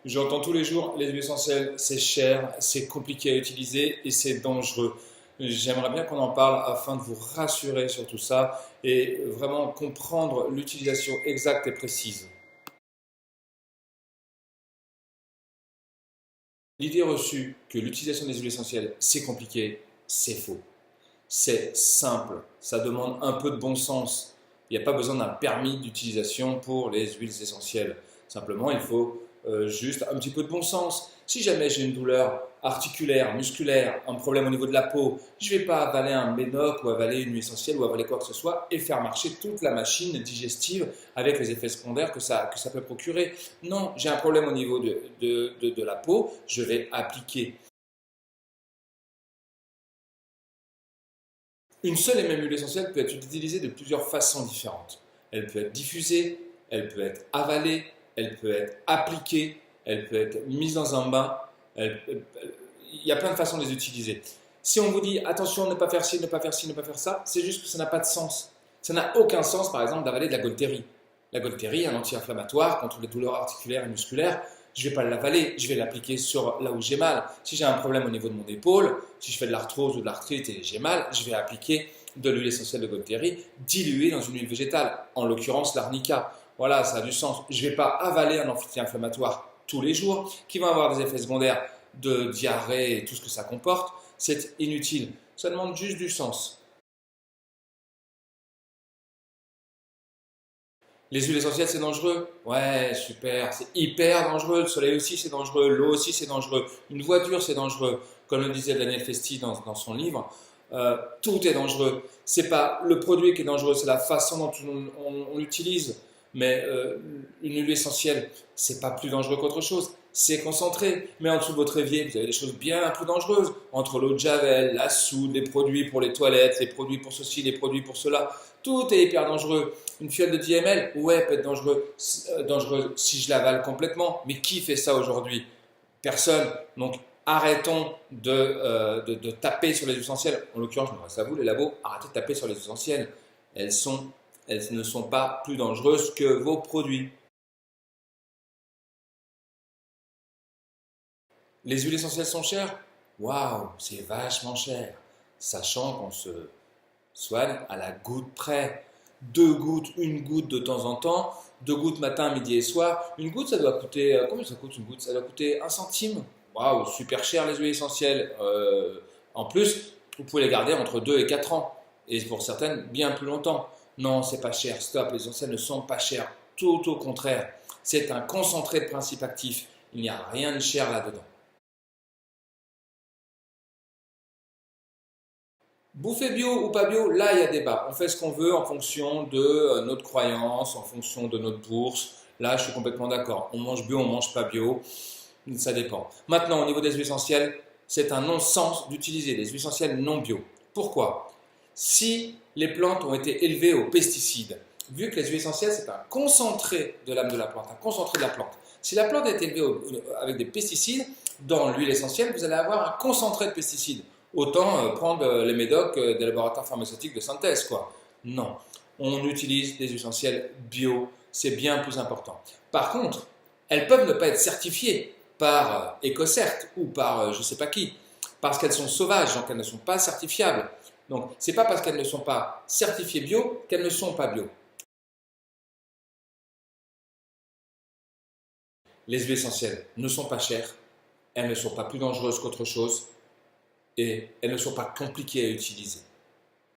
J'entends tous les jours, les huiles essentielles, c'est cher, c'est compliqué à utiliser et c'est dangereux. J'aimerais bien qu'on en parle afin de vous rassurer sur tout ça et vraiment comprendre l'utilisation exacte et précise. L'idée reçue que l'utilisation des huiles essentielles, c'est compliqué, c'est faux. C'est simple, ça demande un peu de bon sens. Il n'y a pas besoin d'un permis d'utilisation pour les huiles essentielles. Simplement, il faut juste un petit peu de bon sens. Si jamais j'ai une douleur articulaire, musculaire, un problème au niveau de la peau, je ne vais pas avaler un médoc ou avaler une huile essentielle ou avaler quoi que ce soit et faire marcher toute la machine digestive avec les effets secondaires que ça peut procurer. Non, j'ai un problème au niveau de la peau, je vais appliquer une seule et même huile essentielle peut être utilisée de plusieurs façons différentes. Elle peut être diffusée, elle peut être avalée, elle peut être appliquée, elle peut être mise dans un bain. Il y a plein de façons de les utiliser. Si on vous dit attention, ne pas faire ci, ne pas faire ci, ne pas faire ça, c'est juste que ça n'a pas de sens. Ça n'a aucun sens, par exemple, d'avaler de la Golterie. La Golterie, un anti-inflammatoire contre les douleurs articulaires et musculaires, je ne vais pas l'avaler, je vais l'appliquer sur là où j'ai mal. Si j'ai un problème au niveau de mon épaule, si je fais de l'arthrose ou de l'arthrite et j'ai mal, je vais appliquer de l'huile essentielle de Golterie diluée dans une huile végétale, en l'occurrence l'arnica. Voilà, ça a du sens. Je ne vais pas avaler un anti-inflammatoire tous les jours qui va avoir des effets secondaires de diarrhée et tout ce que ça comporte. C'est inutile. Ça demande juste du sens. Les huiles essentielles, c'est dangereux? Ouais, super, c'est hyper dangereux. Le soleil aussi, c'est dangereux. L'eau aussi, c'est dangereux. Une voiture, c'est dangereux. Comme le disait Daniel Festi dans son livre, tout est dangereux. C'est pas le produit qui est dangereux, c'est la façon dont on l'utilise. Mais une huile essentielle, c'est pas plus dangereux qu'autre chose. C'est concentré. Mais en dessous de votre évier, vous avez des choses bien plus dangereuses. Entre l'eau de Javel, la soude, les produits pour les toilettes, les produits pour ceci, les produits pour cela. Tout est hyper dangereux. Une fiole de 10 ml, ouais, peut être dangereux si je l'avale complètement. Mais qui fait ça aujourd'hui? Personne. Donc arrêtons de taper sur les essentiels. En l'occurrence, je m'adresse à vous, les labos, arrêtez de taper sur les essentiels. Elles, sont, elles ne sont pas plus dangereuses que vos produits. Les huiles essentielles sont chères? Waouh, c'est vachement cher. Sachant qu'on se soigne à la goutte près. Deux gouttes, une goutte de temps en temps, deux gouttes matin, midi et soir. Une goutte, ça doit coûter. Combien ça coûte une goutte? Ça doit coûter un centime. Waouh, super cher les huiles essentielles. En plus, vous pouvez les garder entre 2 et 4 ans. Et pour certaines, bien plus longtemps. Non, c'est pas cher. Stop, les essentielles ne sont pas chères. Tout au contraire. C'est un concentré de principes actifs. Il n'y a rien de cher là-dedans. Bouffer bio ou pas bio, là il y a débat. On fait ce qu'on veut en fonction de notre croyance, en fonction de notre bourse. Là je suis complètement d'accord. On mange bio, on mange pas bio, ça dépend. Maintenant au niveau des huiles essentielles, c'est un non-sens d'utiliser des huiles essentielles non bio. Pourquoi? Si les plantes ont été élevées aux pesticides, vu que les huiles essentielles c'est un concentré de l'âme de la plante, un concentré de la plante. Si la plante est élevée avec des pesticides, dans l'huile essentielle, vous allez avoir un concentré de pesticides. Autant prendre les médocs des laboratoires pharmaceutiques de synthèse, quoi. Non, on utilise des essentiels bio, c'est bien plus important. Par contre, elles peuvent ne pas être certifiées par EcoCert ou par je ne sais pas qui, parce qu'elles sont sauvages, donc elles ne sont pas certifiables. Donc, c'est pas parce qu'elles ne sont pas certifiées bio qu'elles ne sont pas bio. Les huiles essentielles ne sont pas chères, elles ne sont pas plus dangereuses qu'autre chose et elles ne sont pas compliquées à utiliser.